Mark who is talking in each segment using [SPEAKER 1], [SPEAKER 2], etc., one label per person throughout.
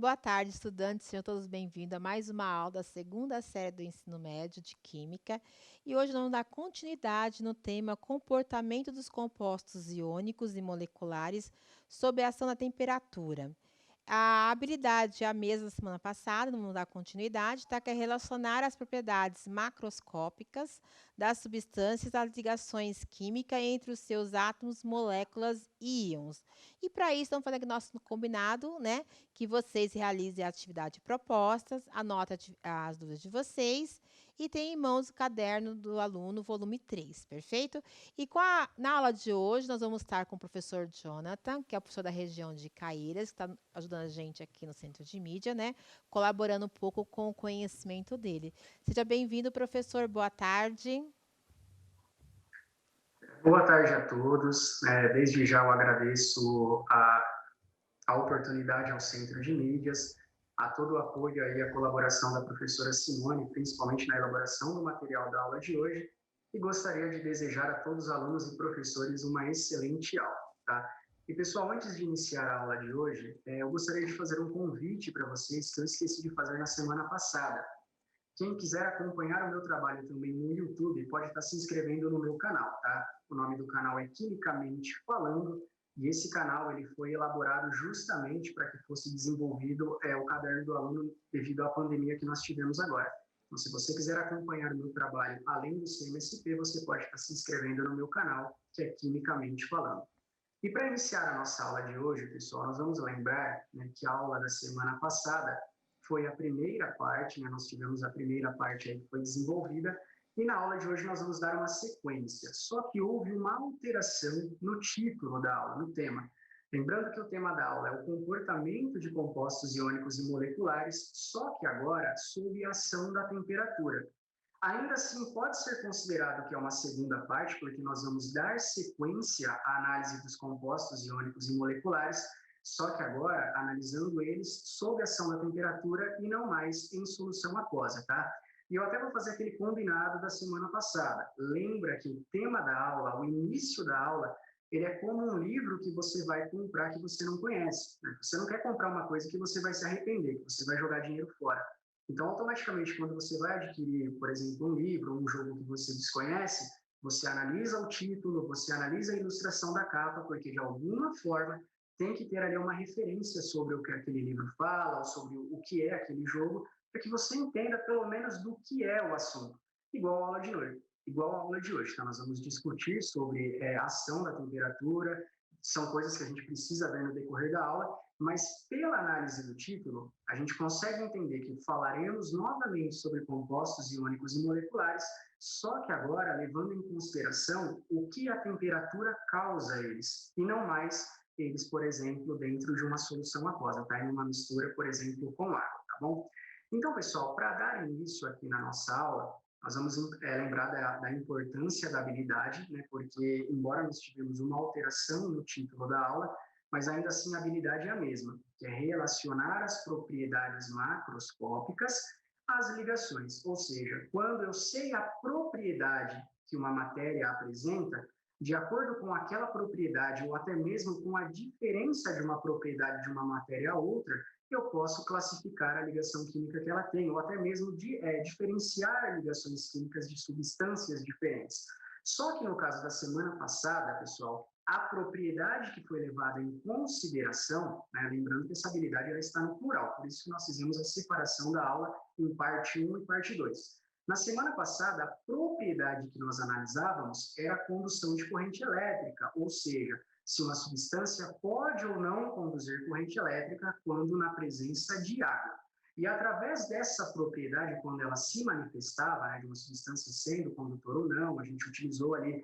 [SPEAKER 1] Boa tarde, estudantes. Sejam todos bem-vindos a mais uma aula da segunda série do ensino médio de Química. E hoje nós vamos dar continuidade no tema comportamento dos compostos iônicos e moleculares sob a ação da temperatura. A habilidade é a mesma da semana passada, não vamos dar continuidade, tá? Que é relacionar as propriedades macroscópicas das substâncias às ligações químicas entre os seus átomos, moléculas e íons. E para isso, estamos fazendo aqui nosso combinado, né? Que vocês realizem a atividade propostas, anotem as dúvidas de vocês e tenham em mãos o caderno do aluno, volume 3, perfeito? Na aula de hoje, nós vamos estar com o professor Jonathan, que é o professor da região de Caeiras, que está ajudando a gente aqui no Centro de Mídia, né? Colaborando um pouco com o conhecimento dele. Seja bem-vindo, professor. Boa tarde.
[SPEAKER 2] Boa tarde a todos. Desde já eu agradeço a oportunidade ao Centro de Mídias, a todo o apoio e a colaboração da professora Simone, principalmente na elaboração do material da aula de hoje, e gostaria de desejar a todos os alunos e professores uma excelente aula. Tá? E, pessoal, antes de iniciar a aula de hoje, eu gostaria de fazer um convite para vocês que eu esqueci de fazer na semana passada. Quem quiser acompanhar o meu trabalho também no YouTube, pode estar se inscrevendo no meu canal, tá? O nome do canal é Quimicamente Falando, e esse canal ele foi elaborado justamente para que fosse desenvolvido o caderno do aluno devido à pandemia que nós tivemos agora. Então, se você quiser acompanhar o meu trabalho além do CMSP, você pode estar se inscrevendo no meu canal, que é Quimicamente Falando. E para iniciar a nossa aula de hoje, pessoal, nós vamos lembrar, né, que a aula da semana passada foi a primeira parte, né, nós tivemos a primeira parte aí que foi desenvolvida, e na aula de hoje nós vamos dar uma sequência. Só que houve uma alteração no título da aula, no tema. Lembrando que o tema da aula é o comportamento de compostos iônicos e moleculares, só que agora sob a ação da temperatura. Ainda assim, pode ser considerado que é uma segunda parte, porque nós vamos dar sequência à análise dos compostos iônicos e moleculares, só que agora analisando eles sob a ação da temperatura e não mais em solução aquosa, tá? E eu até vou fazer aquele combinado da semana passada. Lembra que o tema da aula, o início da aula, ele é como um livro que você vai comprar que você não conhece. Né? Você não quer comprar uma coisa que você vai se arrepender, que você vai jogar dinheiro fora. Então, automaticamente, quando você vai adquirir, por exemplo, um livro, um jogo que você desconhece, você analisa o título, você analisa a ilustração da capa, porque de alguma forma tem que ter ali uma referência sobre o que aquele livro fala, ou sobre o que é aquele jogo, para que você entenda pelo menos do que é o assunto. Igual a aula de hoje. Igual a aula de hoje, tá? Nós vamos discutir sobre a ação da temperatura, são coisas que a gente precisa ver no decorrer da aula, mas pela análise do título, a gente consegue entender que falaremos novamente sobre compostos iônicos e moleculares, só que agora levando em consideração o que a temperatura causa a eles, e não mais eles, por exemplo, dentro de uma solução aquosa, tá? Em uma mistura, por exemplo, com água, tá bom? Então, pessoal, para dar início aqui na nossa aula, nós vamos lembrar da importância da habilidade, né? Porque, embora nós tivemos uma alteração no título da aula, mas ainda assim a habilidade é a mesma, que é relacionar as propriedades macroscópicas às ligações. Ou seja, quando eu sei a propriedade que uma matéria apresenta, de acordo com aquela propriedade, ou até mesmo com a diferença de uma propriedade de uma matéria a outra, eu posso classificar a ligação química que ela tem, ou até mesmo diferenciar ligações químicas de substâncias diferentes. Só que no caso da semana passada, pessoal, a propriedade que foi levada em consideração, né, lembrando que essa habilidade ela está no plural, por isso que nós fizemos a separação da aula em parte 1 e parte 2. Na semana passada, a propriedade que nós analisávamos era a condução de corrente elétrica, ou seja, se uma substância pode ou não conduzir corrente elétrica quando na presença de água. E através dessa propriedade, quando ela se manifestava, né, de uma substância sendo condutor ou não, a gente utilizou ali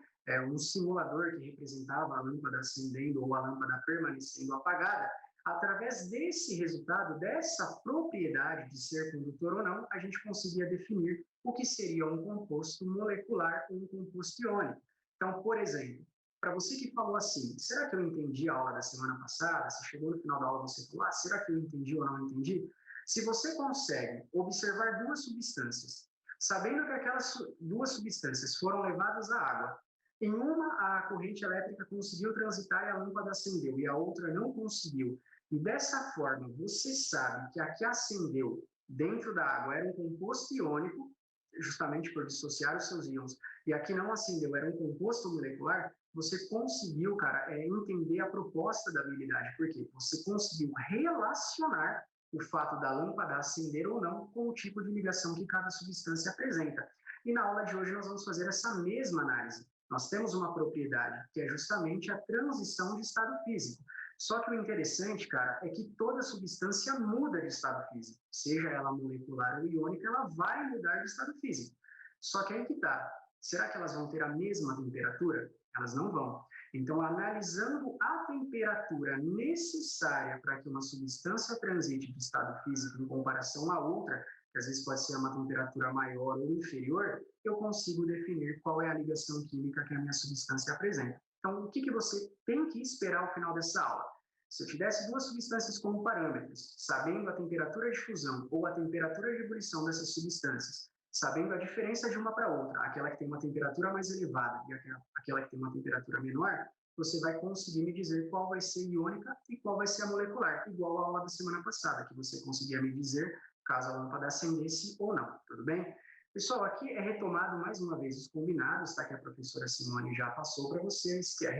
[SPEAKER 2] um simulador que representava a lâmpada acendendo ou a lâmpada permanecendo apagada. Através desse resultado, dessa propriedade de ser condutor ou não, a gente conseguia definir o que seria um composto molecular ou um composto iônico. Então, por exemplo, para você que falou assim, será que eu entendi a aula da semana passada? Se chegou no final da aula você falou, será que eu entendi ou não entendi? Se você consegue observar duas substâncias, sabendo que aquelas duas substâncias foram levadas à água, em uma a corrente elétrica conseguiu transitar e a lâmpada acendeu, e a outra não conseguiu, e dessa forma você sabe que a que acendeu dentro da água era um composto iônico, justamente por dissociar os seus íons, e a que não acendeu era um composto molecular, você conseguiu, cara, entender a proposta da habilidade, porque você conseguiu relacionar o fato da lâmpada acender ou não com o tipo de ligação que cada substância apresenta. E na aula de hoje nós vamos fazer essa mesma análise. Nós temos uma propriedade, que é justamente a transição de estado físico. Só que o interessante, cara, é que toda substância muda de estado físico. Seja ela molecular ou iônica, ela vai mudar de estado físico. Só que aí que tá. Será que elas vão ter a mesma temperatura? Elas não vão. Então, analisando a temperatura necessária para que uma substância transite de estado físico em comparação a outra, que às vezes pode ser uma temperatura maior ou inferior, eu consigo definir qual é a ligação química que a minha substância apresenta. Então, o que você tem que esperar ao final dessa aula? Se eu te desse duas substâncias como parâmetros, sabendo a temperatura de fusão ou a temperatura de ebulição dessas substâncias, sabendo a diferença de uma para outra, aquela que tem uma temperatura mais elevada e aquela que tem uma temperatura menor, você vai conseguir me dizer qual vai ser iônica e qual vai ser a molecular, igual a aula da semana passada, que você conseguia me dizer caso a lâmpada acendesse ou não, tudo bem? Pessoal, aqui é retomado mais uma vez os combinados, tá? Que a professora Simone já passou para vocês, que é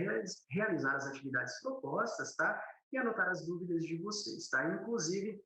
[SPEAKER 2] realizar as atividades propostas, tá? E anotar as dúvidas de vocês, tá? Inclusive,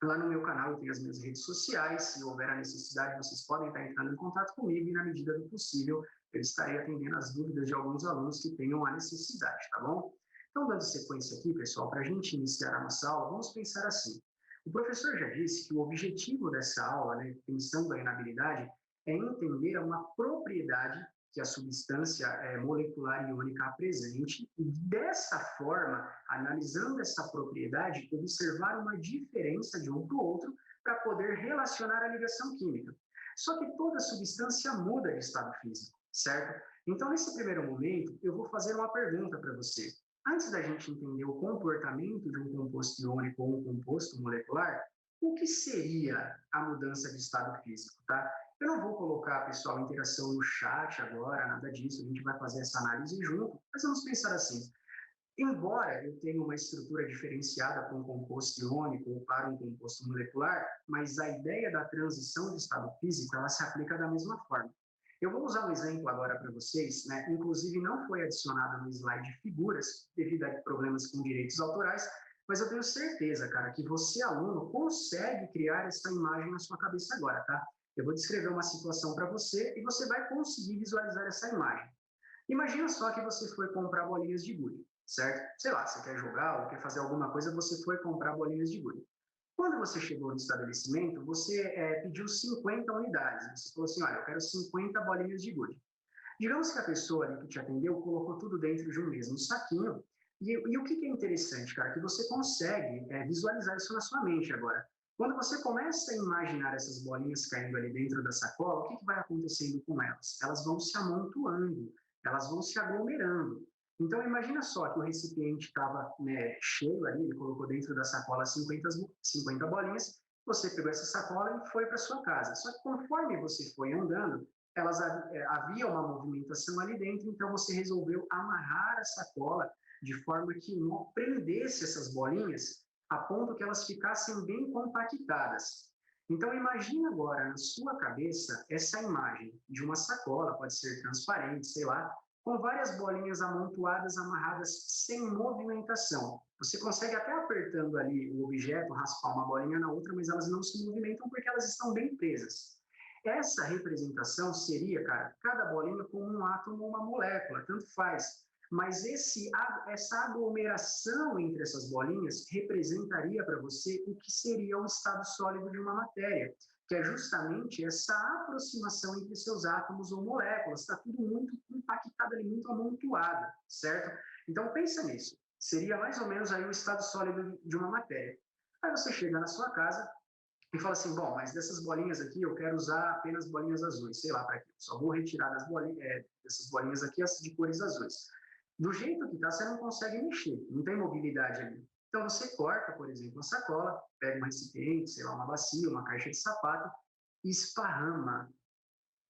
[SPEAKER 2] lá no meu canal eu tenho as minhas redes sociais, se houver a necessidade, vocês podem estar entrando em contato comigo e, na medida do possível, eu estarei atendendo as dúvidas de alguns alunos que tenham a necessidade, tá bom? Então, dando sequência aqui, pessoal, para a gente iniciar a nossa aula, vamos pensar assim. O professor já disse que o objetivo dessa aula, né, pensando aí na habilidade, é entender uma propriedade que a substância molecular iônica apresente e, dessa forma, analisando essa propriedade, observar uma diferença de um para o outro para poder relacionar a ligação química. Só que toda substância muda de estado físico, certo? Então, nesse primeiro momento, eu vou fazer uma pergunta para você. Antes da gente entender o comportamento de um composto iônico ou um composto molecular, o que seria a mudança de estado físico, tá? Eu não vou colocar, pessoal, interação no chat agora, nada disso, a gente vai fazer essa análise junto, mas vamos pensar assim. Embora eu tenha uma estrutura diferenciada para um composto iônico ou para um composto molecular, mas a ideia da transição de estado físico, ela se aplica da mesma forma. Eu vou usar um exemplo agora para vocês, né? Inclusive não foi adicionado no slide figuras, devido a problemas com direitos autorais, mas eu tenho certeza, cara, que você, aluno, consegue criar essa imagem na sua cabeça agora, tá? Eu vou descrever uma situação para você e você vai conseguir visualizar essa imagem. Imagina só que você foi comprar bolinhas de gude, certo? Sei lá, você quer jogar ou quer fazer alguma coisa, você foi comprar bolinhas de gude. Quando você chegou no estabelecimento, você pediu 50 unidades. Você falou assim, olha, eu quero 50 bolinhas de gude. Digamos que a pessoa ali que te atendeu colocou tudo dentro de um mesmo saquinho. E o que é interessante, cara, que você consegue visualizar isso na sua mente agora. Quando você começa a imaginar essas bolinhas caindo ali dentro da sacola, o que vai acontecendo com elas? Elas vão se amontoando, elas vão se aglomerando. Então, imagina só que o recipiente estava cheio ali, ele colocou dentro da sacola 50 bolinhas, você pegou essa sacola e foi para sua casa. Só que conforme você foi andando, havia uma movimentação ali dentro, então você resolveu amarrar a sacola de forma que não prendesse essas bolinhas a ponto que elas ficassem bem compactadas. Então imagina agora na sua cabeça essa imagem de uma sacola, pode ser transparente, sei lá, com várias bolinhas amontoadas, amarradas sem movimentação. Você consegue até apertando ali o objeto, raspar uma bolinha na outra, mas elas não se movimentam porque elas estão bem presas. Essa representação seria, cara, cada bolinha como um átomo ou uma molécula, tanto faz. Mas essa aglomeração entre essas bolinhas representaria para você o que seria o estado sólido de uma matéria, que é justamente essa aproximação entre seus átomos ou moléculas. Está tudo muito compactado ali, muito amontoado, certo? Então, pensa nisso. Seria mais ou menos aí o estado sólido de uma matéria. Aí você chega na sua casa, e fala assim, bom, mas dessas bolinhas aqui eu quero usar apenas bolinhas azuis, sei lá para quê, só vou retirar dessas bolinhas aqui as de cores azuis. Do jeito que está, você não consegue mexer, não tem mobilidade ali. Então você corta, por exemplo, a sacola, pega um recipiente, sei lá, uma bacia, uma caixa de sapato e esparrama.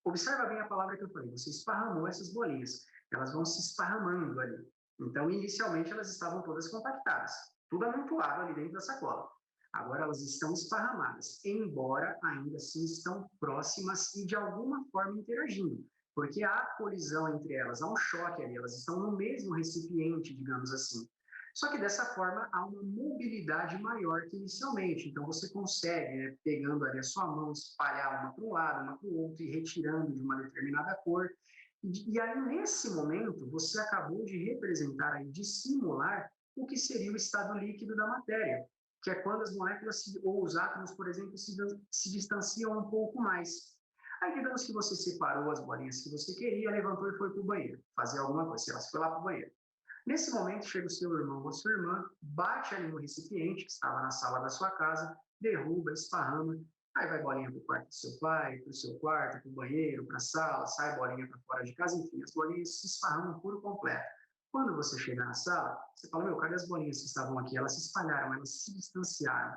[SPEAKER 2] Observa bem a palavra que eu falei, você esparramou essas bolinhas, elas vão se esparramando ali. Então, inicialmente, elas estavam todas compactadas. tudo amontoado ali dentro da sacola. Agora elas estão esparramadas, embora ainda assim estão próximas e de alguma forma interagindo, porque há colisão entre elas, há um choque ali, elas estão no mesmo recipiente, digamos assim. Só que dessa forma há uma mobilidade maior que inicialmente, então você consegue, né, pegando ali a sua mão, espalhar uma para um lado, uma para o outro e retirando de uma determinada cor. E aí, nesse momento, você acabou de representar, aí, de simular o que seria o estado líquido da matéria, que é quando as moléculas ou os átomos, por exemplo, se distanciam um pouco mais. Aí, digamos que você separou as bolinhas que você queria, levantou e foi para o banheiro, fazer alguma coisa, sei lá, você foi lá para o banheiro. Nesse momento, chega o seu irmão ou sua irmã, bate ali no recipiente que estava na sala da sua casa, derruba, esparrama, aí vai bolinha para o quarto do seu pai, para o seu quarto, para o banheiro, para a sala, sai bolinha para fora de casa, enfim, as bolinhas se esparramam por completo. Quando você chega na sala, você fala, meu, cadê as bolinhas que estavam aqui? Elas se espalharam, elas se distanciaram.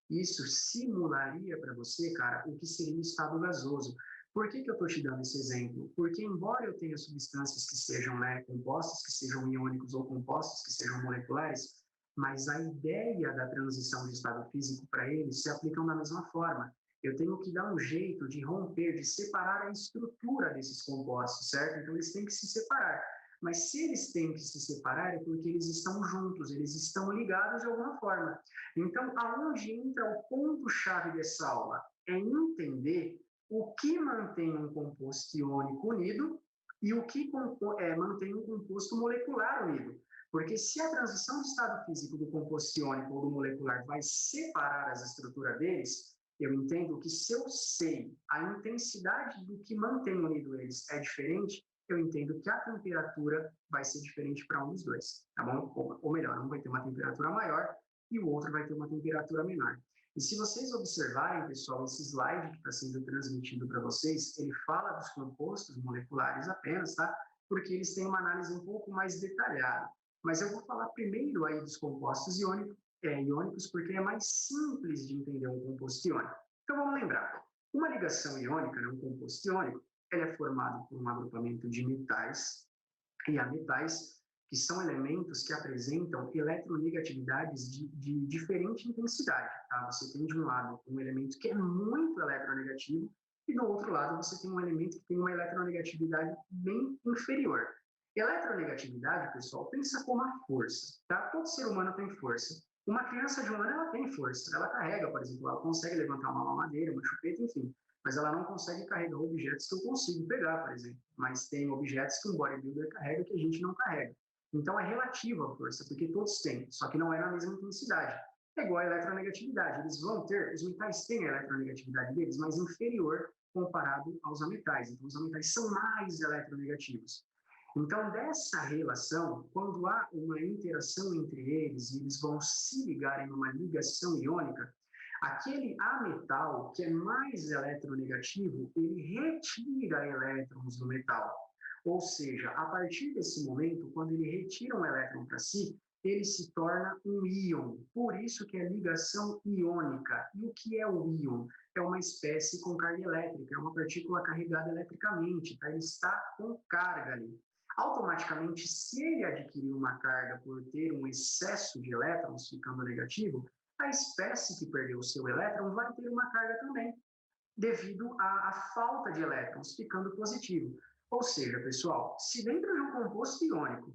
[SPEAKER 2] Isso simularia para você, cara, o que seria o estado gasoso. Por que eu estou te dando esse exemplo? Porque, embora eu tenha substâncias que sejam, né, compostos, que sejam iônicos ou compostos que sejam moleculares, mas a ideia da transição de estado físico para eles se aplicam da mesma forma. Eu tenho que dar um jeito de romper, de separar a estrutura desses compostos, certo? Então, eles têm que se separar. Mas se eles têm que se separar é porque eles estão juntos, eles estão ligados de alguma forma. Então, aonde entra o ponto-chave dessa aula? É entender o que mantém um composto iônico unido e o que mantém um composto molecular unido. Porque se a transição de estado físico do composto iônico ou do molecular vai separar as estruturas deles, eu entendo que se eu sei a intensidade do que mantém unido eles é diferente, eu entendo que a temperatura vai ser diferente para um dos dois, tá bom? Ou melhor, um vai ter uma temperatura maior e o outro vai ter uma temperatura menor. E se vocês observarem, pessoal, esse slide que está sendo transmitido para vocês, ele fala dos compostos moleculares apenas, tá? Porque eles têm uma análise um pouco mais detalhada. Mas eu vou falar primeiro aí dos compostos iônicos, porque é mais simples de entender um composto iônico. Então vamos lembrar, uma ligação iônica, né, um composto iônico, ele é formado por um agrupamento de metais e ametais, que são elementos que apresentam eletronegatividades de diferente intensidade. Tá? Você tem, de um lado, um elemento que é muito eletronegativo, e do outro lado, você tem um elemento que tem uma eletronegatividade bem inferior. Eletronegatividade, pessoal, pensa como a força. Tá? Todo ser humano tem força. Uma criança de 1 ano, ela tem força. Ela carrega, por exemplo, ela consegue levantar uma mamadeira, uma chupeta, enfim. Mas ela não consegue carregar objetos que eu consigo pegar, por exemplo. Mas tem objetos que um bodybuilder carrega que a gente não carrega. Então, é relativa a força, porque todos têm, só que não é na mesma intensidade. É igual a eletronegatividade. Eles vão ter, os metais têm a eletronegatividade deles, mas inferior comparado aos ametais. Então, os ametais são mais eletronegativos. Então, dessa relação, quando há uma interação entre eles e eles vão se ligarem numa ligação iônica, aquele ametal, que é mais eletronegativo, ele retira elétrons do metal. Ou seja, a partir desse momento, quando ele retira um elétron para si, ele se torna um íon. Por isso que é ligação iônica. E o que é o íon? É uma espécie com carga elétrica, é uma partícula carregada eletricamente, tá? Ele está com carga ali. Automaticamente, se ele adquirir uma carga por ter um excesso de elétrons ficando negativo, a espécie que perdeu o seu elétron vai ter uma carga também, devido à falta de elétrons ficando positivo. Ou seja, pessoal, se dentro de um composto iônico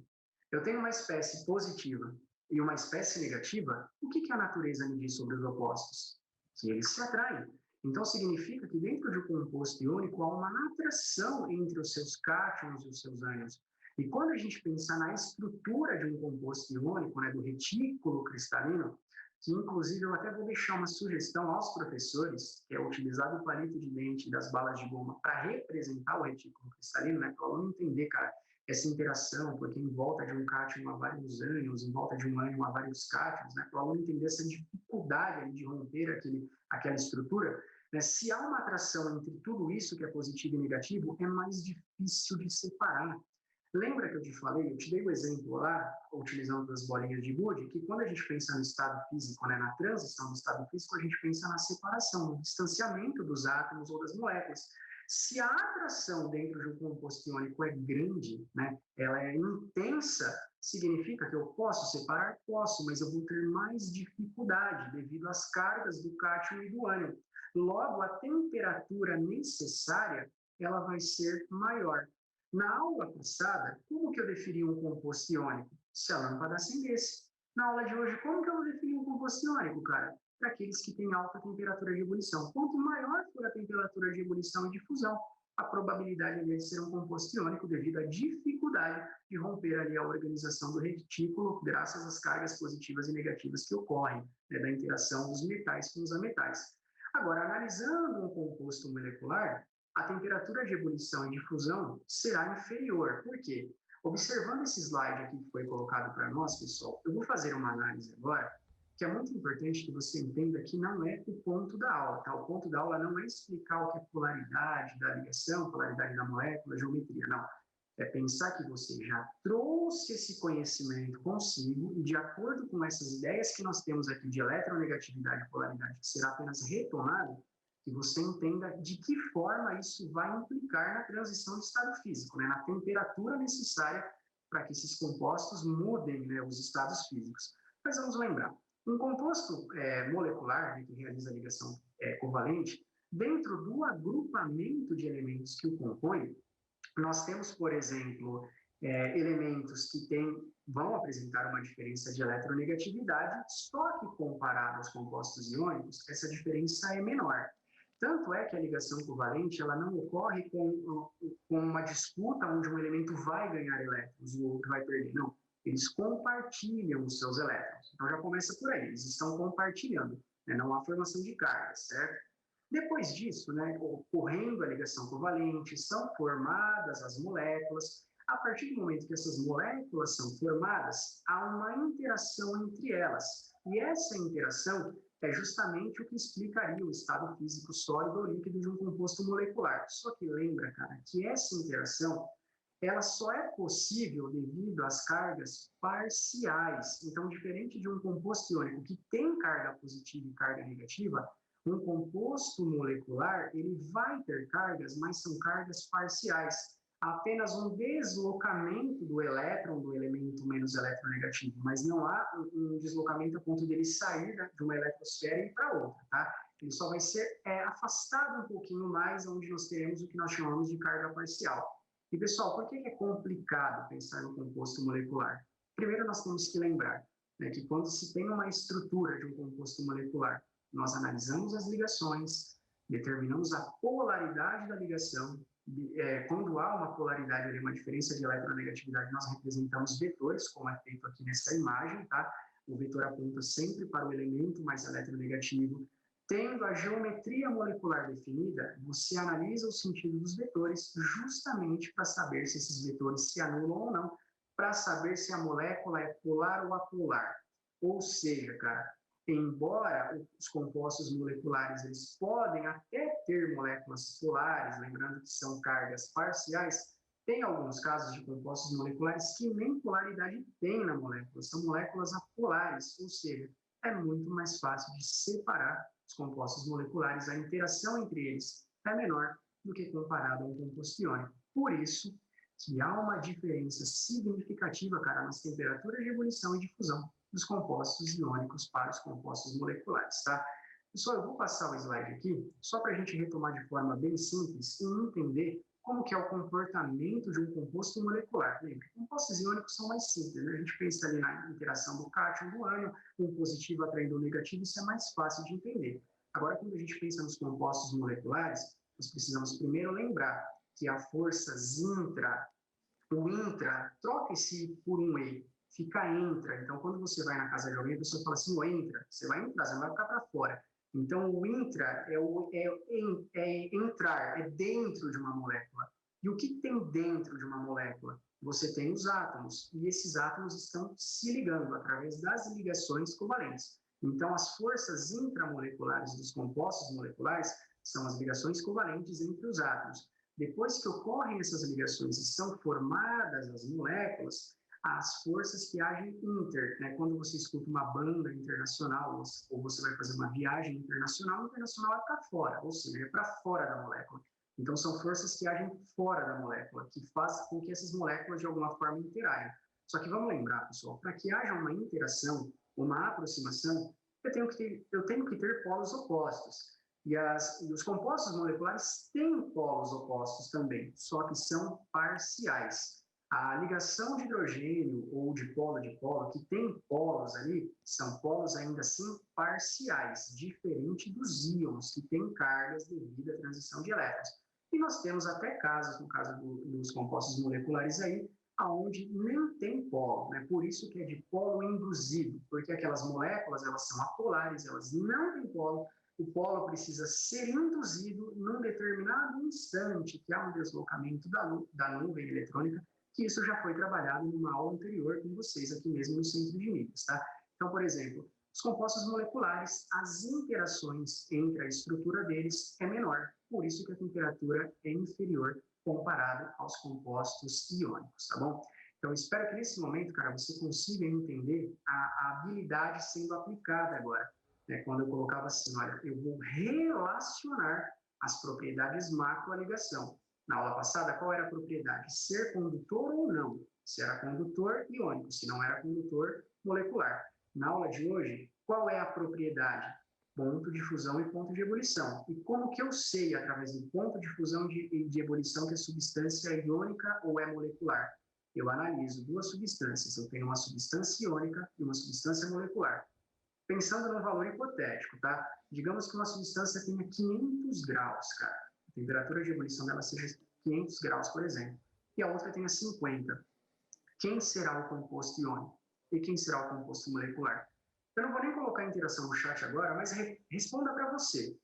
[SPEAKER 2] eu tenho uma espécie positiva e uma espécie negativa, o que a natureza me diz sobre os opostos? Que eles se atraem. Então, significa que dentro de um composto iônico há uma atração entre os seus cátions e os seus ânions. E quando a gente pensar na estrutura de um composto iônico, né, do retículo cristalino, que inclusive eu até vou deixar uma sugestão aos professores, que é utilizar o palito de dente das balas de goma para representar o retículo cristalino, né, para o aluno entender, cara, essa interação, porque em volta de um cátion há vários ânions, em volta de um ânion há vários cátions, né, para o aluno entender essa dificuldade de romper aquela estrutura, né, se há uma atração entre tudo isso que é positivo e negativo, é mais difícil de separar. Lembra que eu te falei, eu te dei o exemplo lá, utilizando as bolinhas de gude, que quando a gente pensa no estado físico, né, na transição do estado físico, a gente pensa na separação, no distanciamento dos átomos ou das moléculas. Se a atração dentro de um composto iônico é grande, né, ela é intensa, significa que eu posso separar? Posso, mas eu vou ter mais dificuldade devido às cargas do cátion e do ânion. Logo, a temperatura necessária ela vai ser maior. Na aula passada, como que eu defini um composto iônico? Se a lâmpada acendesse. Na aula de hoje, como que eu vou definir um composto iônico, cara? Para aqueles que têm alta temperatura de ebulição. Quanto maior for a temperatura de ebulição e de fusão, a probabilidade de ser um composto iônico devido à dificuldade de romper ali a organização do retículo, graças às cargas positivas e negativas que ocorrem, né, da interação dos metais com os ametais. Agora, analisando um composto molecular, a temperatura de ebulição e de fusão será inferior. Por quê? Observando esse slide aqui que foi colocado para nós, pessoal, eu vou fazer uma análise agora que é muito importante que você entenda que não é o ponto da aula, tá? O ponto da aula não é explicar o que é polaridade da ligação, polaridade da molécula, geometria, não. É pensar que você já trouxe esse conhecimento consigo e de acordo com essas ideias que nós temos aqui de eletronegatividade e polaridade, que será apenas retomado, que você entenda de que forma isso vai implicar na transição de estado físico, né? Na temperatura necessária para que esses compostos mudem, né, os estados físicos. Mas vamos lembrar, um composto molecular, né, que realiza a ligação covalente, dentro do agrupamento de elementos que o compõem, nós temos, por exemplo, elementos que vão apresentar uma diferença de eletronegatividade, só que comparado aos compostos iônicos, essa diferença é menor. Tanto é que a ligação covalente ela não ocorre com uma disputa onde um elemento vai ganhar elétrons e o outro vai perder, não. Eles compartilham os seus elétrons. Então já começa por aí, eles estão compartilhando, né? Não há formação de carga, certo? Depois disso, né, ocorrendo a ligação covalente, são formadas as moléculas. A partir do momento que essas moléculas são formadas, há uma interação entre elas. E essa interação é justamente o que explicaria o estado físico sólido ou líquido de um composto molecular. Só que lembra, cara, que essa interação ela só é possível devido às cargas parciais. Então, diferente de um composto iônico que tem carga positiva e carga negativa, um composto molecular ele vai ter cargas, mas são cargas parciais. Apenas um deslocamento do elétron do elemento menos eletronegativo, mas não há um deslocamento a ponto dele sair de uma eletrosfera e ir para outra, tá? Ele só vai ser afastado um pouquinho mais, onde nós teremos o que nós chamamos de carga parcial. E, pessoal, por que é complicado pensar no composto molecular? Primeiro, nós temos que lembrar, né, que quando se tem uma estrutura de um composto molecular, nós analisamos as ligações, determinamos a polaridade da ligação. Quando há uma polaridade, uma diferença de eletronegatividade, nós representamos vetores, como é feito aqui nessa imagem, tá? O vetor aponta sempre para o elemento mais eletronegativo. Tendo a geometria molecular definida, você analisa o sentido dos vetores justamente para saber se esses vetores se anulam ou não, para saber se a molécula é polar ou apolar. Ou seja, cara, embora os compostos moleculares eles podem até ter moléculas polares, lembrando que são cargas parciais, tem alguns casos de compostos moleculares que nem polaridade tem na molécula, são moléculas apolares, ou seja, é muito mais fácil de separar os compostos moleculares, a interação entre eles é menor do que comparado a um composto iônico. Por isso que há uma diferença significativa, cara, nas temperaturas de ebulição e de fusão dos compostos iônicos para os compostos moleculares, tá? Pessoal, eu vou passar o slide aqui, só para a gente retomar de forma bem simples e entender como que é o comportamento de um composto molecular. Lembra, compostos iônicos são mais simples, né? A gente pensa ali na interação do cátion e do ânion, um positivo atraindo o negativo, isso é mais fácil de entender. Agora, quando a gente pensa nos compostos moleculares, nós precisamos primeiro lembrar que a forças o intra, troca esse por um E, fica entra. Então, quando você vai na casa de alguém, a pessoa fala assim, o entra, você vai entrar, você não vai ficar para fora. Então, o intra é entrar, é dentro de uma molécula. E o que tem dentro de uma molécula? Você tem os átomos, e esses átomos estão se ligando através das ligações covalentes. Então, as forças intramoleculares dos compostos moleculares são as ligações covalentes entre os átomos. Depois que ocorrem essas ligações e são formadas as moléculas, as forças que agem inter, né? Quando você escuta uma banda internacional ou você vai fazer uma viagem internacional, o internacional é para fora, ou seja, é para fora da molécula. Então, são forças que agem fora da molécula, que fazem com que essas moléculas, de alguma forma, interajam. Só que vamos lembrar, pessoal, para que haja uma interação, uma aproximação, eu tenho que ter polos opostos. E os compostos moleculares têm polos opostos também, só que são parciais. A ligação de hidrogênio ou de polo, que tem polos ali, são polos ainda assim parciais, diferente dos íons, que têm cargas devido à transição de elétrons. E nós temos até casos, no caso dos compostos moleculares aí, aonde nem tem polo, né? Por isso que é de polo induzido, porque aquelas moléculas, elas são apolares, elas não têm polo, o polo precisa ser induzido num determinado instante, que há um deslocamento da nuvem eletrônica, que isso já foi trabalhado numa aula anterior com vocês aqui mesmo no Centro de Mídias, tá? Então, por exemplo, os compostos moleculares, as interações entre a estrutura deles é menor, por isso que a temperatura é inferior comparado aos compostos iônicos, tá bom? Então, espero que nesse momento, cara, você consiga entender a habilidade sendo aplicada agora. Né? Quando eu colocava assim, olha, eu vou relacionar as propriedades macro à ligação. Na aula passada, qual era a propriedade? Ser condutor ou não? Se era condutor iônico, se não era condutor molecular. Na aula de hoje, qual é a propriedade? Ponto de fusão e ponto de ebulição. E como que eu sei, através do ponto de fusão e de ebulição, que a substância é iônica ou é molecular? Eu analiso duas substâncias. Eu tenho uma substância iônica e uma substância molecular. Pensando num valor hipotético, tá? Digamos que uma substância tenha 500 graus, cara. A temperatura de ebulição dela seja 500 graus, por exemplo. E a outra tenha 50. Quem será o composto iônico? E quem será o composto molecular? Eu não vou nem colocar a interação no chat agora, mas responda para você.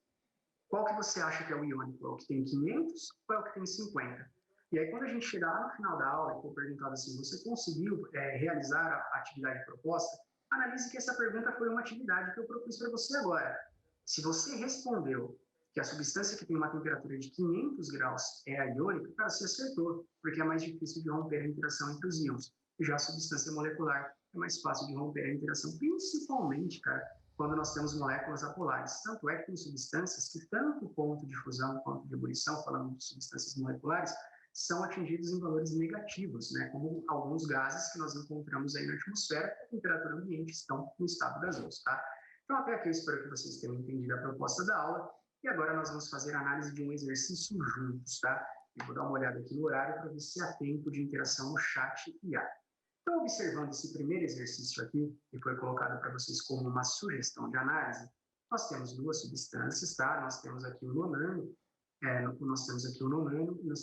[SPEAKER 2] Qual que você acha que é o iônico? É o que tem 500 ou é o que tem 50? E aí, quando a gente chegar lá no final da aula e for perguntado assim, você conseguiu realizar a atividade proposta? Analise que essa pergunta foi uma atividade que eu propus para você agora. Se você respondeu que a substância que tem uma temperatura de 500 graus é a iônica, cara, você acertou, porque é mais difícil de romper a interação entre os íons. Já a substância molecular é mais fácil de romper a interação, principalmente, cara, quando nós temos moléculas apolares. Tanto é que tem substâncias que tanto o ponto de fusão quanto de ebulição, falando de substâncias moleculares, são atingidos em valores negativos, né? Como alguns gases que nós encontramos aí na atmosfera, que a temperatura ambiente estão no estado gasoso, tá? Então, até aqui eu espero que vocês tenham entendido a proposta da aula. E agora nós vamos fazer a análise de um exercício juntos, tá? Eu vou dar uma olhada aqui no horário para ver se há tempo de interação no chat e há. Então, observando esse primeiro exercício aqui, que foi colocado para vocês como uma sugestão de análise, nós temos duas substâncias, tá? Nós temos aqui o nonano, nós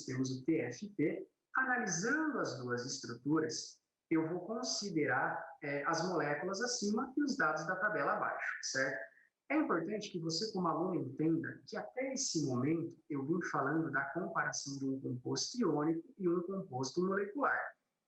[SPEAKER 2] temos o TFP. Analisando as duas estruturas, eu vou considerar as moléculas acima e os dados da tabela abaixo, certo? É importante que você, como aluno, entenda que até esse momento eu vim falando da comparação de um composto iônico e um composto molecular.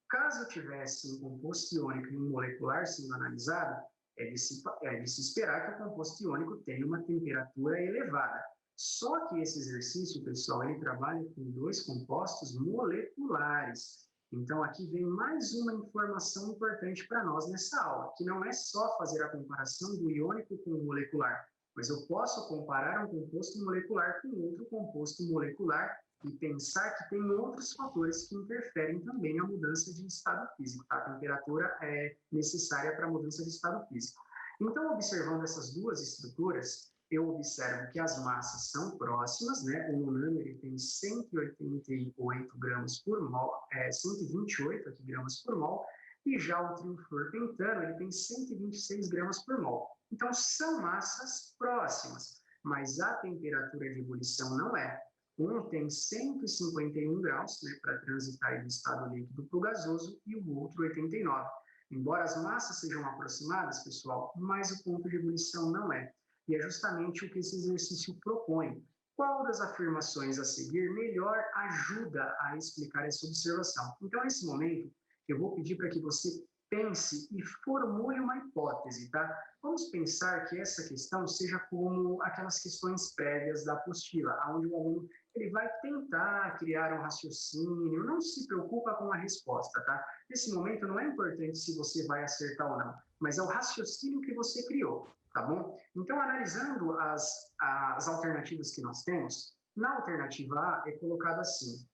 [SPEAKER 2] Caso eu tivesse um composto iônico e um molecular sendo analisado, é de se esperar que o composto iônico tenha uma temperatura elevada. Só que esse exercício, pessoal, ele trabalha com dois compostos moleculares. Então, aqui vem mais uma informação importante para nós nessa aula, que não é só fazer a comparação do iônico com o molecular, mas eu posso comparar um composto molecular com outro composto molecular e pensar que tem outros fatores que interferem também na mudança de estado físico. Tá? A temperatura é necessária para a mudança de estado físico. Então, observando essas duas estruturas, eu observo que as massas são próximas, né? O nonano ele tem 188 gramas por mol, 128 aqui, gramas por mol, e já o triunflorpentano ele tem 126 gramas por mol. Então, são massas próximas, mas a temperatura de ebulição não é. Um tem 151 graus, né, para transitar do estado líquido para o gasoso, e o outro 89. Embora as massas sejam aproximadas, pessoal, mas o ponto de ebulição não é. E é justamente o que esse exercício propõe. Qual das afirmações a seguir melhor ajuda a explicar essa observação? Então, nesse momento, eu vou pedir para que você pense e formule uma hipótese, tá? Vamos pensar que essa questão seja como aquelas questões prévias da apostila, onde o aluno ele vai tentar criar um raciocínio, não se preocupa com a resposta, tá? Nesse momento não é importante se você vai acertar ou não, mas é o raciocínio que você criou, tá bom? Então, analisando as alternativas que nós temos, Na alternativa A, é colocado assim: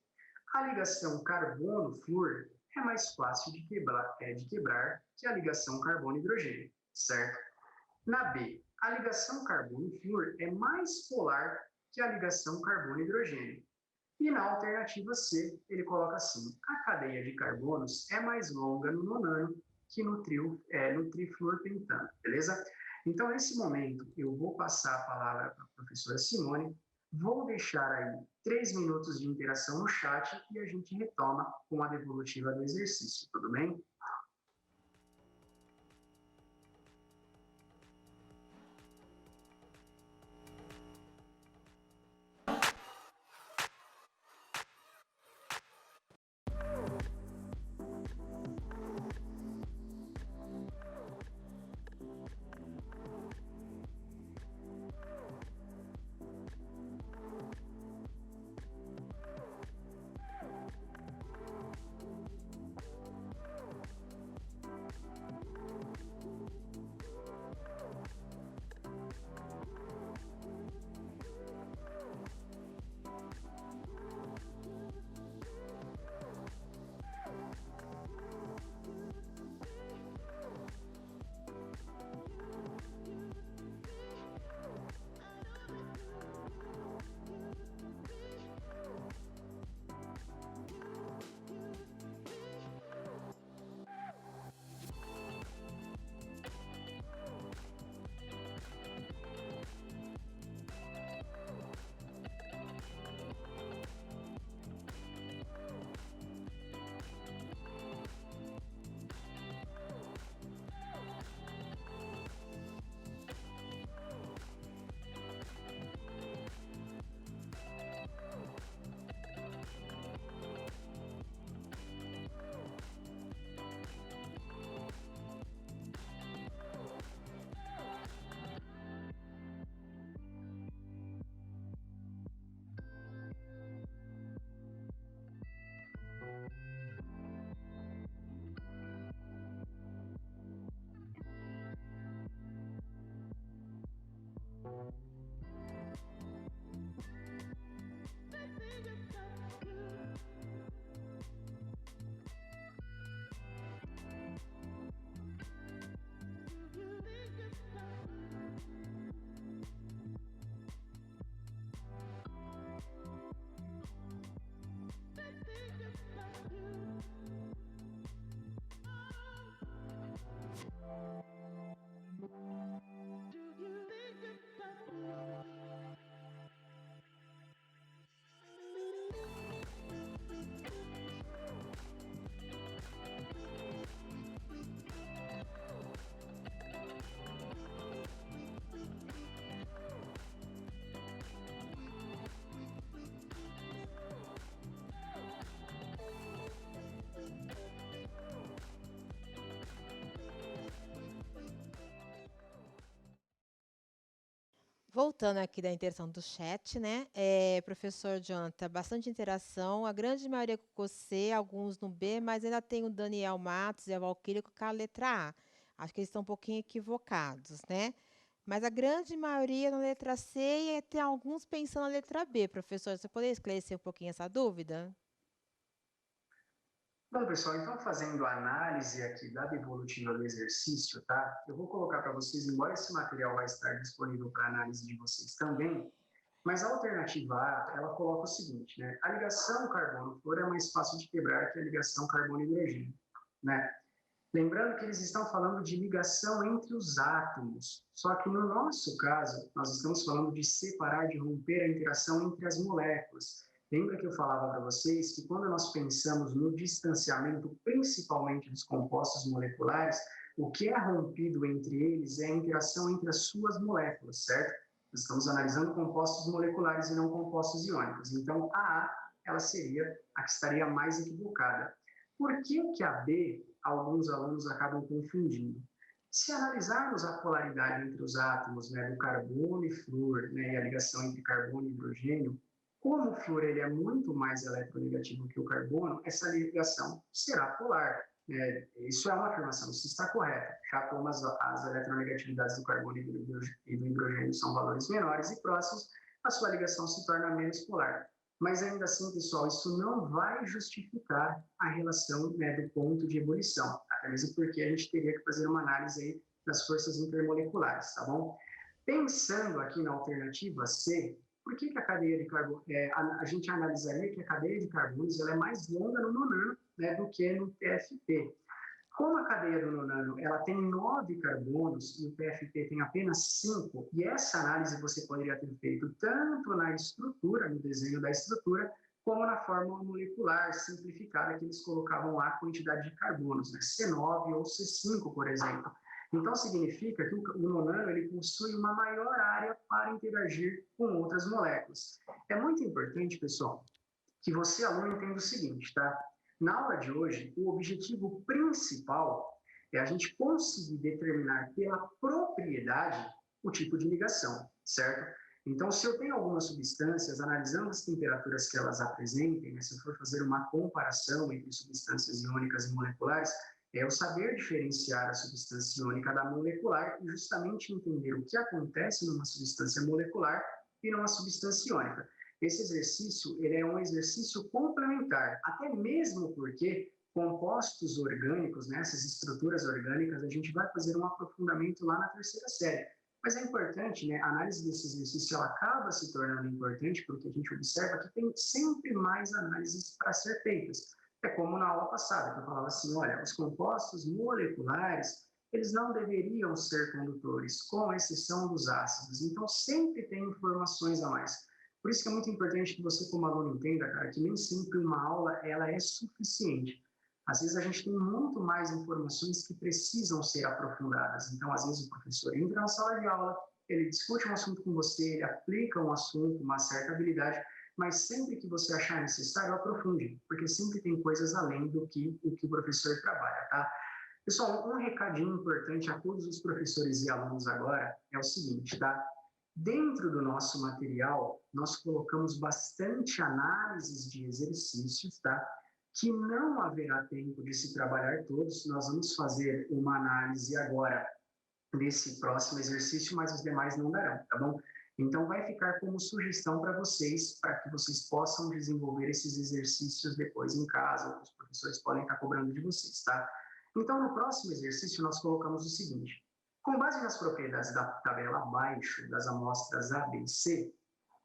[SPEAKER 2] a ligação carbono-flúor é mais fácil de quebrar que a ligação carbono-hidrogênio, certo? Na B, a ligação carbono-flúor é mais polar que a ligação carbono-hidrogênio. E na alternativa C, ele coloca assim: a cadeia de carbonos é mais longa no nonano que no trifluorpentano, beleza? Então, nesse momento, eu vou passar a palavra para a professora Simone, vou deixar aí 3 minutos de interação no chat e a gente retoma com a devolutiva do exercício, tudo bem?
[SPEAKER 1] Voltando aqui da interação do chat, né? Professor Jonathan, bastante interação. A grande maioria com C, alguns no B, mas ainda tem o Daniel Matos e a Valquíria com a letra A. Acho que eles estão um pouquinho equivocados, né? Mas a grande maioria na letra C e tem alguns pensando na letra B. Professor, você poderia esclarecer um pouquinho essa dúvida?
[SPEAKER 2] Bom, pessoal, então fazendo a análise aqui da devolutiva do exercício, tá? Eu vou colocar para vocês, embora esse material vai estar disponível para análise de vocês também, mas a alternativa A, ela coloca o seguinte, né? A ligação carbono-flúor é mais fácil de quebrar que a ligação carbono-hidrogênio, né? Lembrando que eles estão falando de ligação entre os átomos, só que no nosso caso, nós estamos falando de separar, de romper a interação entre as moléculas. Lembra que eu falava para vocês que quando nós pensamos no distanciamento, principalmente dos compostos moleculares, o que é rompido entre eles é a interação entre as suas moléculas, certo? Nós estamos analisando compostos moleculares e não compostos iônicos. Então, a A, ela seria a que estaria mais equivocada. Por que que a B, alguns alunos acabam confundindo? Se analisarmos a polaridade entre os átomos, né, do carbono e flúor, né, e a ligação entre carbono e hidrogênio, como o flúor ele é muito mais eletronegativo que o carbono, essa ligação será polar. Isso é uma afirmação, isso está correta, já como as eletronegatividades do carbono e do hidrogênio são valores menores e próximos, a sua ligação se torna menos polar. Mas ainda assim, pessoal, isso não vai justificar a relação, né, do ponto de ebulição, até mesmo porque a gente teria que fazer uma análise aí das forças intermoleculares, tá bom? Pensando aqui na alternativa C, por que a cadeia de carbono, a gente analisaria que a cadeia de carbonos ela é mais longa no nonano, né, do que no TFP. Como a cadeia do nonano ela tem 9 carbonos e o TFP tem apenas 5, e essa análise você poderia ter feito tanto na estrutura, no desenho da estrutura, como na fórmula molecular simplificada que eles colocavam lá a quantidade de carbonos, né? C9 ou C5, por exemplo. Então, significa que o nonano ele possui uma maior área para interagir com outras moléculas. É muito importante, pessoal, que você, aluno, entenda o seguinte, tá? Na aula de hoje, o objetivo principal é a gente conseguir determinar pela propriedade o tipo de ligação, certo? Então, se eu tenho algumas substâncias, analisando as temperaturas que elas apresentem, né, se eu for fazer uma comparação entre substâncias iônicas e moleculares, é eu saber diferenciar a substância iônica da molecular e justamente entender o que acontece numa substância molecular e numa substância iônica. Esse exercício ele é um exercício complementar, até mesmo porque compostos orgânicos, né, essas estruturas orgânicas, a gente vai fazer um aprofundamento lá na terceira série. Mas é importante, né, a análise desse exercício ela acaba se tornando importante porque a gente observa que tem sempre mais análises para ser feitas. É como na aula passada, que eu falava assim, olha, os compostos moleculares, eles não deveriam ser condutores, com exceção dos ácidos. Então, sempre tem informações a mais. Por isso que é muito importante que você, como aluno, entenda, cara, que nem sempre uma aula ela é suficiente. Às vezes a gente tem muito mais informações que precisam ser aprofundadas. Então, às vezes o professor entra na sala de aula, ele discute um assunto com você, ele aplica um assunto, uma certa habilidade, mas sempre que você achar necessário, aprofunde, porque sempre tem coisas além do que o professor trabalha, tá? Pessoal, um recadinho importante a todos os professores e alunos agora é o seguinte, tá? Dentro do nosso material, nós colocamos bastante análises de exercícios, tá? Que não haverá tempo de se trabalhar todos. Nós vamos fazer uma análise agora desse próximo exercício, mas os demais não darão, tá bom? Então, vai ficar como sugestão para que vocês possam desenvolver esses exercícios depois em casa, os professores podem estar cobrando de vocês, tá? Então, no próximo exercício, nós colocamos o seguinte: com base nas propriedades da tabela abaixo das amostras A, B e C,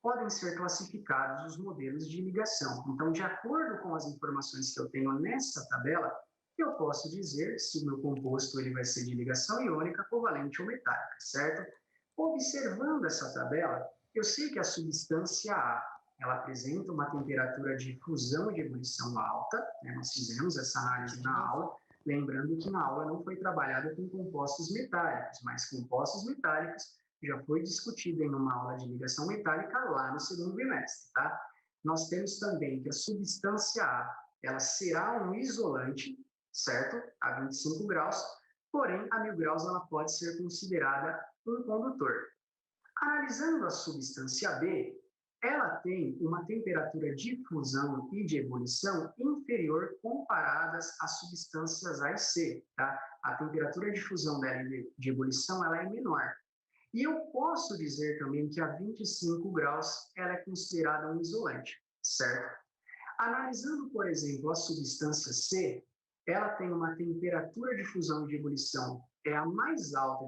[SPEAKER 2] podem ser classificados os modelos de ligação. Então, de acordo com as informações que eu tenho nessa tabela, eu posso dizer se o meu composto ele vai ser de ligação iônica, covalente ou metálica, certo? Observando essa tabela, eu sei que a substância A ela apresenta uma temperatura de fusão e de ebulição alta, né? Nós fizemos essa análise na aula, lembrando que na aula não foi trabalhada com compostos metálicos, mas compostos metálicos já foi discutido em uma aula de ligação metálica lá no segundo bimestre, tá? Nós temos também que a substância A, ela será um isolante, certo? A 25 graus, porém, a 1000 graus ela pode ser considerada um condutor. Analisando a substância B, ela tem uma temperatura de fusão e de ebulição inferior comparadas às substâncias A e C, tá? A temperatura de fusão dela e de ebulição ela é menor. E eu posso dizer também que a 25 graus ela é considerada um isolante, certo? Analisando, por exemplo, a substância C, ela tem uma temperatura de fusão e de ebulição é a mais alta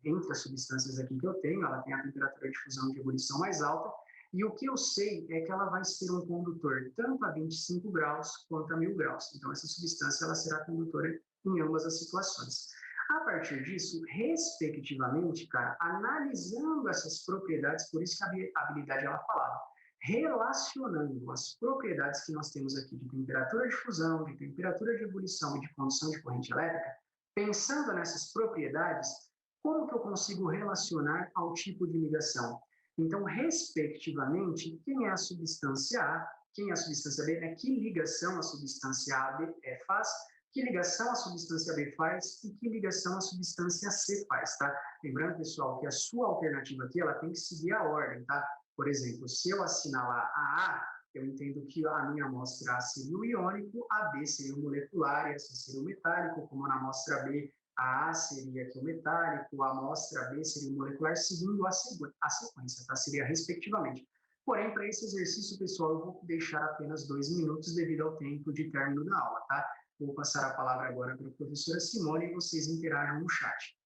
[SPEAKER 2] entre as substâncias aqui que eu tenho, ela tem a temperatura de fusão e de ebulição mais alta, e o que eu sei é que ela vai ser um condutor tanto a 25 graus quanto a 1000 graus. Então, essa substância ela será condutora em ambas as situações. A partir disso, respectivamente, cara, analisando essas propriedades, por isso que a habilidade ela falava, relacionando as propriedades que nós temos aqui de temperatura de fusão, de temperatura de ebulição e de condução de corrente elétrica, pensando nessas propriedades, como que eu consigo relacionar ao tipo de ligação? Então, respectivamente, quem é a substância A, quem é a substância B, né? Que ligação a substância A faz, que ligação a substância B faz e que ligação a substância C faz, tá? Lembrando, pessoal, que a sua alternativa aqui, ela tem que seguir a ordem, tá? Por exemplo, se eu assinalar a A, eu entendo que a minha amostra A seria o iônico, a B seria o molecular e a C seria o metálico, como na amostra B A seria aqui o metálico, a amostra B seria o molecular, seguindo a sequência, tá? Seria respectivamente. Porém, para esse exercício, pessoal, eu vou deixar apenas 2 minutos devido ao tempo de término da aula, tá? Vou passar a palavra agora para a professora Simone e vocês interajam no chat.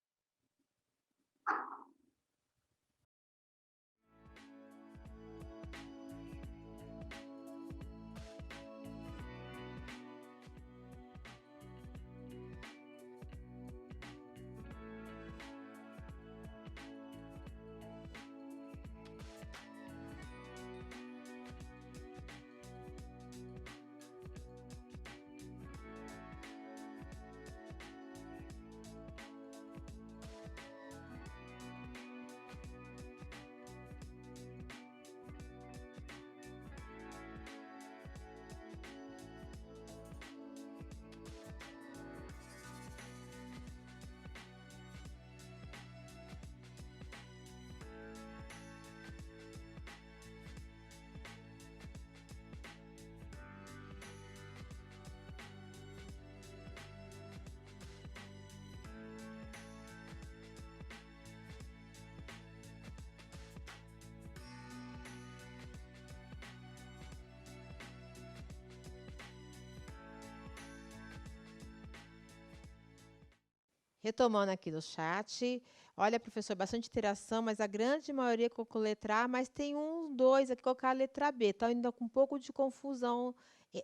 [SPEAKER 1] Retomando aqui no chat, olha, professor, bastante interação, mas a grande maioria colocou letra A, mas tem um, dois aqui que colocaram a letra B. Está ainda com um pouco de confusão.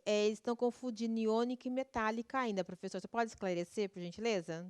[SPEAKER 1] Eles estão confundindo iônica e metálica ainda, professor. Você pode esclarecer, por gentileza?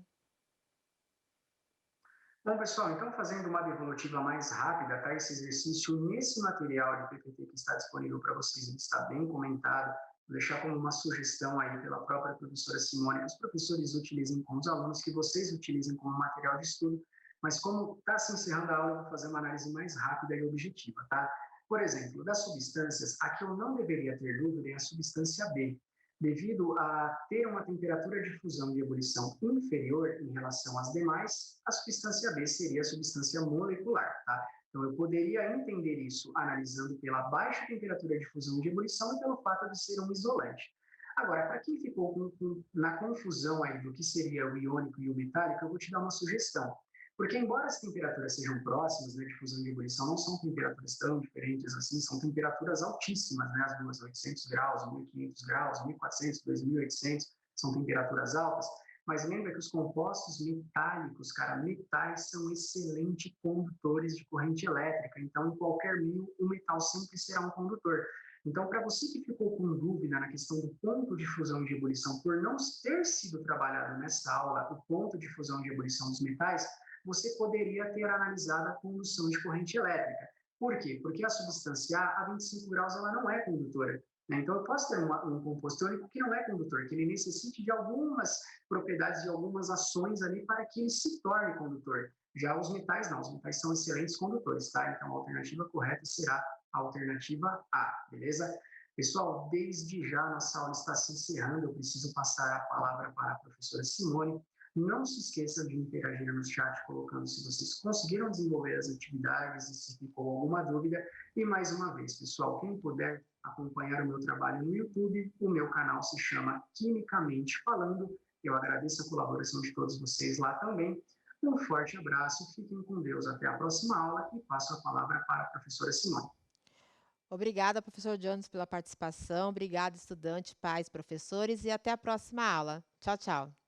[SPEAKER 2] Bom, pessoal, então fazendo uma devolutiva mais rápida, tá? Esse exercício nesse material de PPT que está disponível para vocês, ele está bem comentado. Vou deixar como uma sugestão aí pela própria professora Simone, que os professores utilizem com os alunos, que vocês utilizem como material de estudo, mas como está se encerrando a aula, eu vou fazer uma análise mais rápida e objetiva, tá? Por exemplo, das substâncias, a que eu não deveria ter dúvida é a substância B, devido a ter uma temperatura de fusão e ebulição inferior em relação às demais, a substância B seria a substância molecular, tá? Então, eu poderia entender isso analisando pela baixa temperatura de fusão e de ebulição e pelo fato de ser um isolante. Agora, para quem ficou na confusão aí do que seria o iônico e o metálico, eu vou te dar uma sugestão. Porque, embora as temperaturas sejam próximas, né, de fusão e ebulição, não são temperaturas tão diferentes assim, são temperaturas altíssimas, né, as duas, 800 graus, 1500 graus, 1400, 2800, são temperaturas altas, mas lembra que os compostos metálicos, cara, metais são excelentes condutores de corrente elétrica, então em qualquer meio o metal sempre será um condutor. Então, para você que ficou com dúvida na questão do ponto de fusão e de ebulição, por não ter sido trabalhado nessa aula o ponto de fusão e de ebulição dos metais, você poderia ter analisado a condução de corrente elétrica. Por quê? Porque a substância A 25 graus ela não é condutora. Né? Então, eu posso ter um composto iônico que não é condutor, que ele necessite de algumas propriedades, de algumas ações ali para que ele se torne condutor. Já os metais não, os metais são excelentes condutores, tá? Então, a alternativa correta será a alternativa A, beleza? Pessoal, desde já a nossa aula está se encerrando, eu preciso passar a palavra para a professora Simone. Não se esqueçam de interagir no chat, colocando se vocês conseguiram desenvolver as atividades e se ficou alguma dúvida. E mais uma vez, pessoal, quem puder acompanhar o meu trabalho no YouTube, o meu canal se chama Quimicamente Falando. Eu agradeço a colaboração de todos vocês lá também. Um forte abraço, fiquem com Deus até a próxima aula e passo a palavra para a professora Simone.
[SPEAKER 1] Obrigada, professor Jones, pela participação. Obrigada, estudantes, pais, professores, e até a próxima aula. Tchau, tchau.